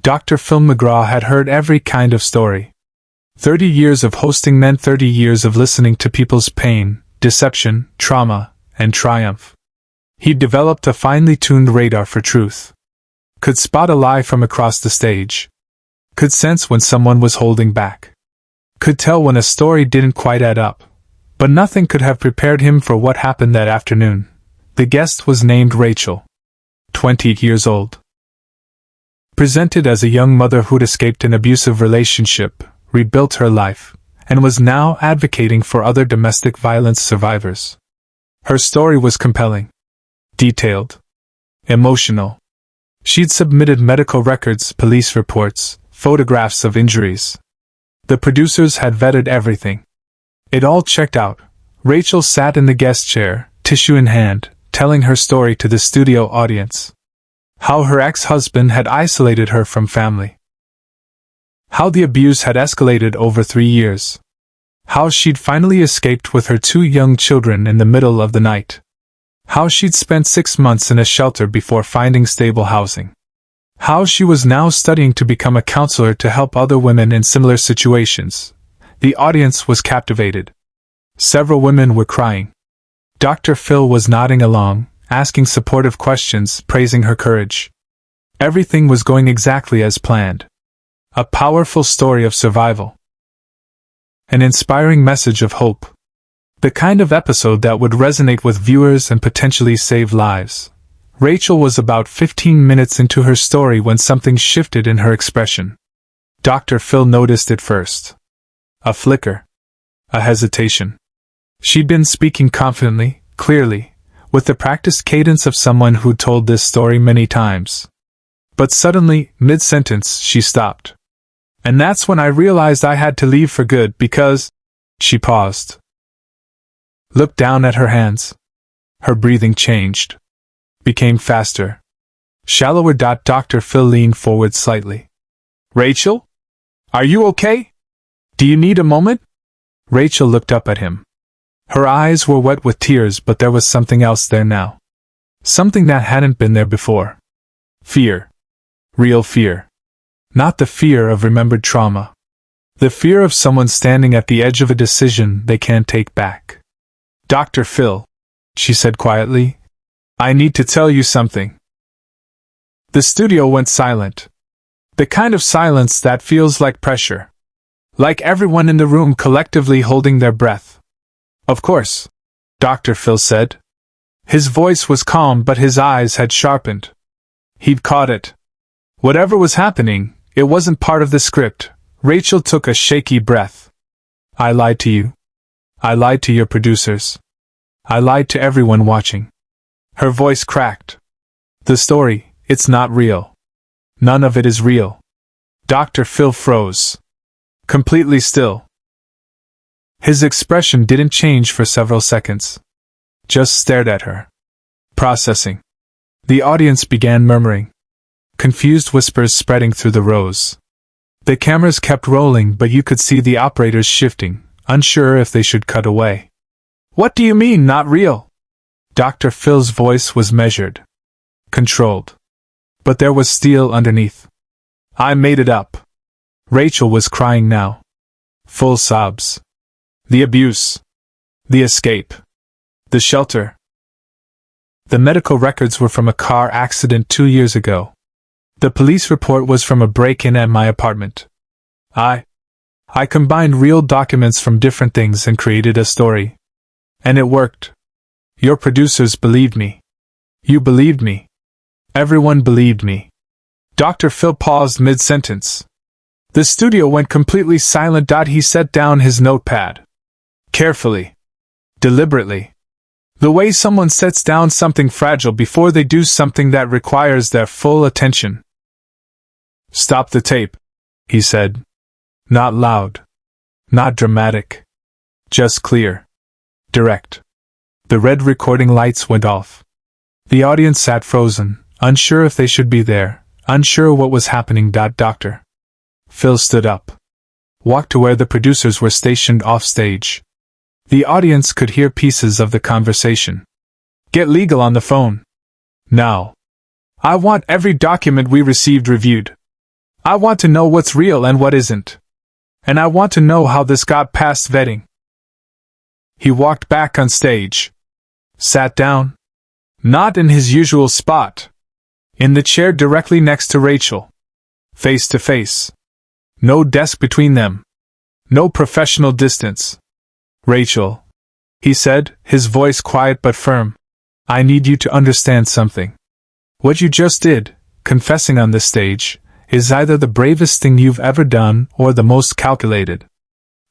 Dr. Phil McGraw had heard every kind of story. 30 years of hosting meant 30 years of listening to people's pain, deception, trauma, and triumph. He'd developed a finely tuned radar for truth. Could spot a lie from across the stage. Could sense when someone was holding back. Could tell when a story didn't quite add up. But nothing could have prepared him for what happened that afternoon. The guest was named Rachel. 20 years old. Presented as a young mother who'd escaped an abusive relationship, rebuilt her life, and was now advocating for other domestic violence survivors. Her story was compelling. Detailed. Emotional. She'd submitted medical records, police reports, photographs of injuries. The producers had vetted everything. It all checked out. Rachel sat in the guest chair, tissue in hand, telling her story to the studio audience. How her ex-husband had isolated her from family. How the abuse had escalated over 3 years. How she'd finally escaped with her 2 young children in the middle of the night. How she'd spent 6 months in a shelter before finding stable housing. How she was now studying to become a counselor to help other women in similar situations. The audience was captivated. Several women were crying. Dr. Phil was nodding along, asking supportive questions, praising her courage. Everything was going exactly as planned. A powerful story of survival. An inspiring message of hope. The kind of episode that would resonate with viewers and potentially save lives. Rachel was about 15 minutes into her story when something shifted in her expression. Dr. Phil noticed it first. A flicker. A hesitation. She'd been speaking confidently, clearly, with the practiced cadence of someone who'd told this story many times. But suddenly, mid-sentence, she stopped. And that's when I realized I had to leave for good because... She paused. Looked down at her hands. Her breathing changed. Became faster. Shallower. Dr. Phil leaned forward slightly. Rachel? Are you okay? Do you need a moment? Rachel looked up at him. Her eyes were wet with tears, but there was something else there now. Something that hadn't been there before. Fear. Real fear. Not the fear of remembered trauma. The fear of someone standing at the edge of a decision they can't take back. Dr. Phil, she said quietly, I need to tell you something. The studio went silent. The kind of silence that feels like pressure. Like everyone in the room collectively holding their breath. Of course, Dr. Phil said. His voice was calm, but his eyes had sharpened. He'd caught it. Whatever was happening, it wasn't part of the script. Rachel took a shaky breath. I lied to you. I lied to your producers. I lied to everyone watching. Her voice cracked. The story, it's not real. None of it is real. Dr. Phil froze. Completely still. His expression didn't change for several seconds. Just stared at her. Processing. The audience began murmuring. Confused whispers spreading through the rows. The cameras kept rolling, but you could see the operators shifting, unsure if they should cut away. What do you mean, not real? Dr. Phil's voice was measured. Controlled. But there was steel underneath. I made it up. Rachel was crying now. Full sobs. The abuse. The escape. The shelter. The medical records were from a car accident 2 years ago. The police report was from a break-in at my apartment. I combined real documents from different things and created a story. And it worked. Your producers believed me. You believed me. Everyone believed me. Dr. Phil paused mid-sentence. The studio went completely silent. He set down his notepad. Carefully. Deliberately. The way someone sets down something fragile before they do something that requires their full attention. Stop the tape, he said. Not loud. Not dramatic. Just clear. Direct. The red recording lights went off. The audience sat frozen, unsure if they should be there, unsure what was happening. Dr. Phil stood up. Walked to where the producers were stationed off stage. The audience could hear pieces of the conversation. Get legal on the phone. Now. I want every document we received reviewed. I want to know what's real and what isn't. And I want to know how this got past vetting. He walked back on stage. Sat down. Not in his usual spot. In the chair directly next to Rachel. Face to face. No desk between them. No professional distance. Rachel, he said, his voice quiet but firm. I need you to understand something. What you just did, confessing on this stage, is either the bravest thing you've ever done or the most calculated.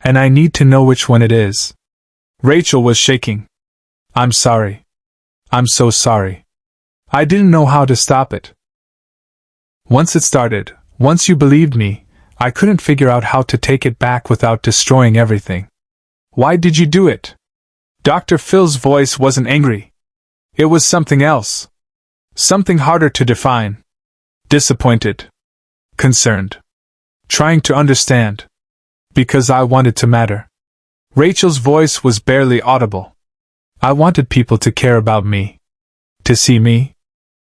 And I need to know which one it is. Rachel was shaking. I'm sorry. I'm so sorry. I didn't know how to stop it. Once it started, once you believed me, I couldn't figure out how to take it back without destroying everything. Why did you do it? Dr. Phil's voice wasn't angry. It was something else. Something harder to define. Disappointed. Concerned. Trying to understand. Because I wanted to matter. Rachel's voice was barely audible. I wanted people to care about me. To see me.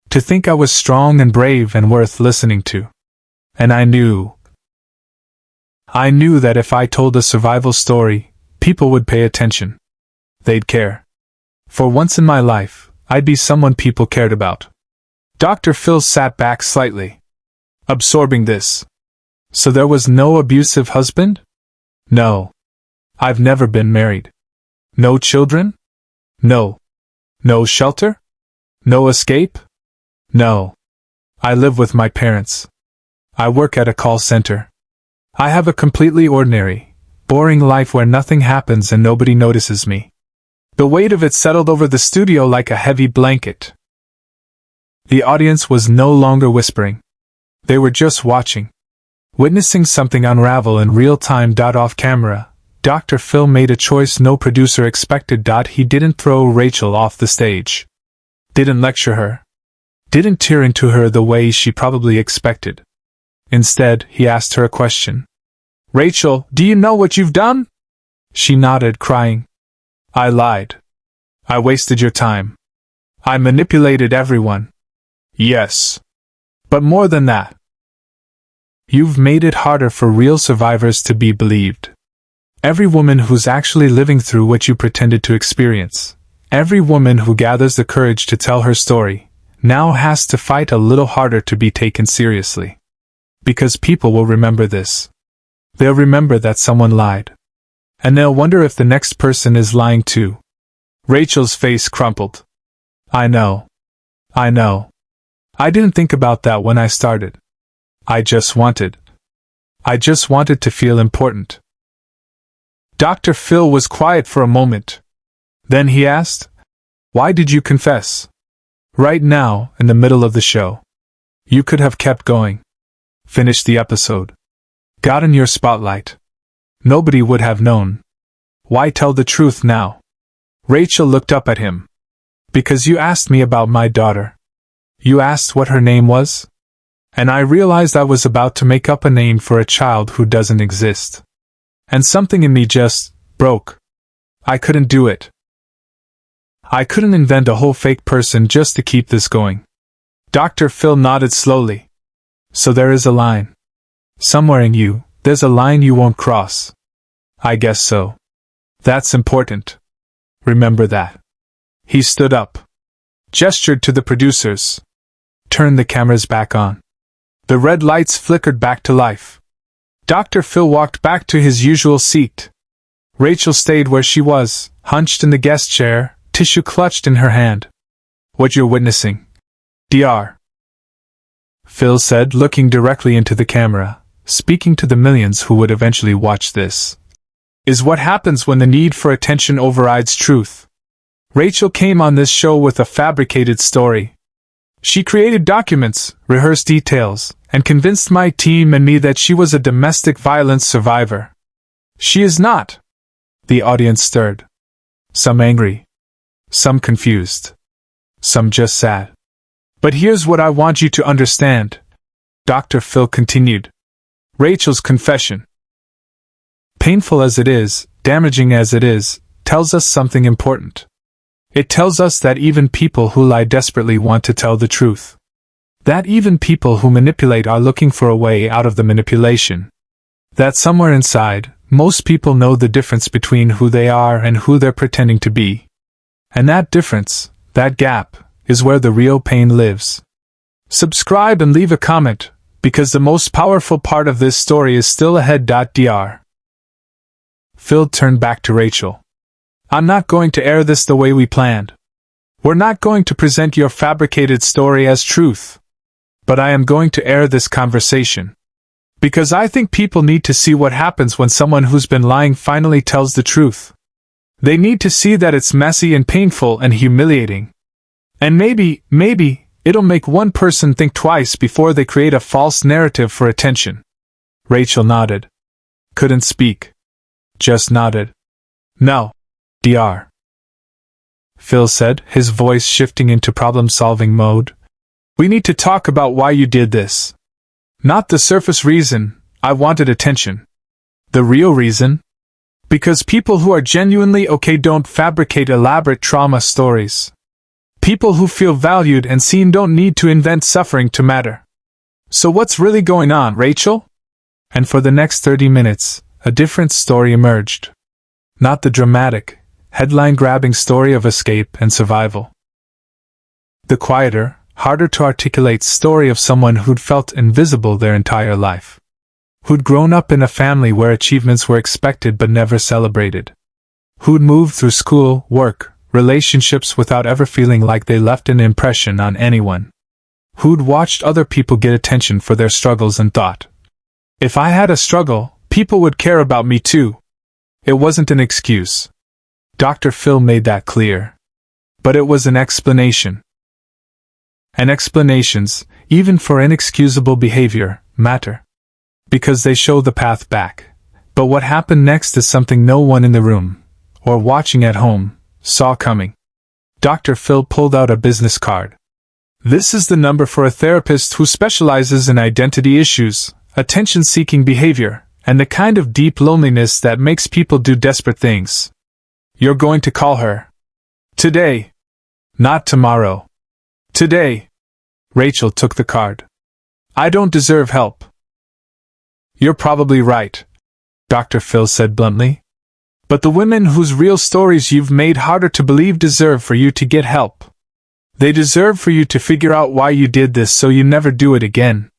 To think I was strong and brave and worth listening to. And I knew that if I told a survival story, people would pay attention. They'd care. For once in my life, I'd be someone people cared about. Dr. Phil sat back slightly, absorbing this. So there was no abusive husband? No. I've never been married. No children? No. No shelter? No escape? No. I live with my parents. I work at a call center. I have a completely ordinary, boring life where nothing happens and nobody notices me. The weight of it settled over the studio like a heavy blanket. The audience was no longer whispering. They were just watching. Witnessing something unravel in real time. Off camera, Dr. Phil made a choice no producer expected. He didn't throw Rachel off the stage. Didn't lecture her. Didn't tear into her the way she probably expected. Instead, he asked her a question. Rachel, do you know what you've done? She nodded, crying. I lied. I wasted your time. I manipulated everyone. Yes. But more than that. You've made it harder for real survivors to be believed. Every woman who's actually living through what you pretended to experience, every woman who gathers the courage to tell her story, now has to fight a little harder to be taken seriously. Because people will remember this. They'll remember that someone lied. And they'll wonder if the next person is lying too. Rachel's face crumpled. I know. I didn't think about that when I started. I just wanted to feel important. Dr. Phil was quiet for a moment. Then he asked, why did you confess? Right now, in the middle of the show. You could have kept going. Finished the episode. Gotten your spotlight. Nobody would have known. Why tell the truth now? Rachel looked up at him. Because you asked me about my daughter. You asked what her name was? And I realized I was about to make up a name for a child who doesn't exist. And something in me just broke. I couldn't do it. I couldn't invent a whole fake person just to keep this going. Dr. Phil nodded slowly. So there is a line. Somewhere in you, there's a line you won't cross. I guess so. That's important. Remember that. He stood up. Gestured to the producers. Turned the cameras back on. The red lights flickered back to life. Dr. Phil walked back to his usual seat. Rachel stayed where she was, hunched in the guest chair, tissue clutched in her hand. What you're witnessing, Dr. Phil said, looking directly into the camera, speaking to the millions who would eventually watch this, is what happens when the need for attention overrides truth. Rachel came on this show with a fabricated story. She created documents, rehearsed details, and convinced my team and me that she was a domestic violence survivor. She is not. The audience stirred. Some angry. Some confused. Some just sad. But here's what I want you to understand. Dr. Phil continued. Rachel's confession, painful as it is, damaging as it is, tells us something important. It tells us that even people who lie desperately want to tell the truth. That even people who manipulate are looking for a way out of the manipulation. That somewhere inside, most people know the difference between who they are and who they're pretending to be. And that difference, that gap, is where the real pain lives. Subscribe and leave a comment, because the most powerful part of this story is still ahead. Dr. Phil turned back to Rachel. I'm not going to air this the way we planned. We're not going to present your fabricated story as truth. But I am going to air this conversation. Because I think people need to see what happens when someone who's been lying finally tells the truth. They need to see that it's messy and painful and humiliating. And maybe, it'll make one person think twice before they create a false narrative for attention. Rachel nodded. Couldn't speak. Just nodded. No. Dr. Phil said, his voice shifting into problem-solving mode. We need to talk about why you did this. Not the surface reason, I wanted attention. The real reason? Because people who are genuinely okay don't fabricate elaborate trauma stories. People who feel valued and seen don't need to invent suffering to matter. So what's really going on, Rachel? And for the next 30 minutes, a different story emerged. Not the dramatic, headline-grabbing story of escape and survival. The quieter, harder to articulate story of someone who'd felt invisible their entire life. Who'd grown up in a family where achievements were expected but never celebrated. Who'd moved through school, work, relationships without ever feeling like they left an impression on anyone. Who'd watched other people get attention for their struggles and thought, if I had a struggle, people would care about me too. It wasn't an excuse. Dr. Phil made that clear. But it was an explanation. And explanations, even for inexcusable behavior, matter. Because they show the path back. But what happened next is something no one in the room, or watching at home, saw coming. Dr. Phil pulled out a business card. This is the number for a therapist who specializes in identity issues, attention-seeking behavior, and the kind of deep loneliness that makes people do desperate things. You're going to call her. Today. Not tomorrow. Today. Rachel took the card. I don't deserve help. You're probably right, Dr. Phil said bluntly. But the women whose real stories you've made harder to believe deserve for you to get help. They deserve for you to figure out why you did this so you never do it again.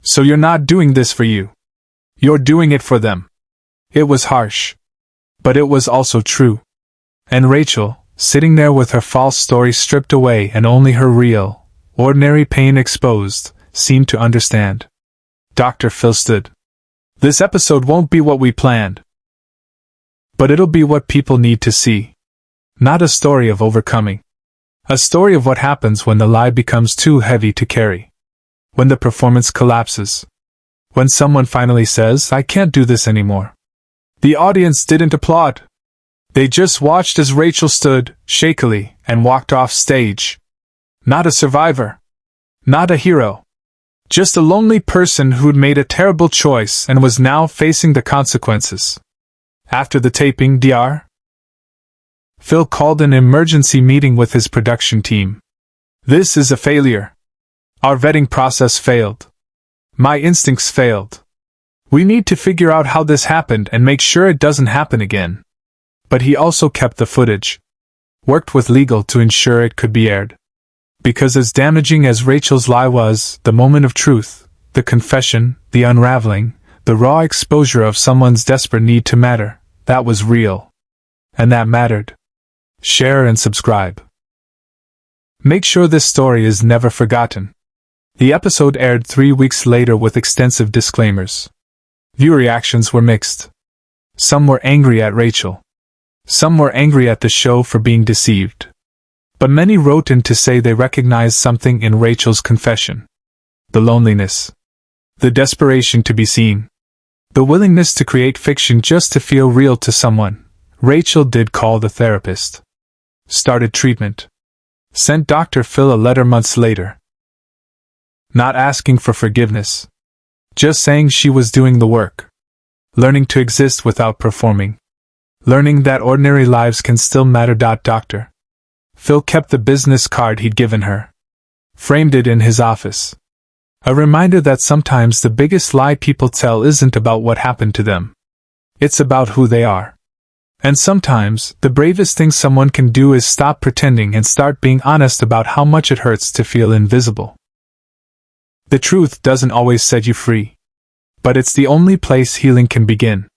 So you're not doing this for you. You're doing it for them. It was harsh. But it was also true. And Rachel, sitting there with her false story stripped away and only her real, ordinary pain exposed, seemed to understand. Dr. Phil stood. This episode won't be what we planned. But it'll be what people need to see. Not a story of overcoming. A story of what happens when the lie becomes too heavy to carry. When the performance collapses. When someone finally says, I can't do this anymore. The audience didn't applaud. They just watched as Rachel stood, shakily, and walked off stage. Not a survivor. Not a hero. Just a lonely person who'd made a terrible choice and was now facing the consequences. After the taping, Dr. Phil called an emergency meeting with his production team. This is a failure. Our vetting process failed. My instincts failed. We need to figure out how this happened and make sure it doesn't happen again. But he also kept the footage. Worked with legal to ensure it could be aired. Because as damaging as Rachel's lie was, the moment of truth, the confession, the unraveling, the raw exposure of someone's desperate need to matter, that was real. And that mattered. Share and subscribe. Make sure this story is never forgotten. The episode aired 3 weeks later with extensive disclaimers. Viewer reactions were mixed. Some were angry at Rachel. Some were angry at the show for being deceived. But many wrote in to say they recognized something in Rachel's confession. The loneliness. The desperation to be seen. The willingness to create fiction just to feel real to someone. Rachel did call the therapist. Started treatment. Sent Dr. Phil a letter months later. Not asking for forgiveness. Just saying she was doing the work. Learning to exist without performing. Learning that ordinary lives can still matter. Dr. Phil kept the business card he'd given her. framed it in his office. A reminder that sometimes the biggest lie people tell isn't about what happened to them. It's about who they are. And sometimes, the bravest thing someone can do is stop pretending and start being honest about how much it hurts to feel invisible. The truth doesn't always set you free. But it's the only place healing can begin.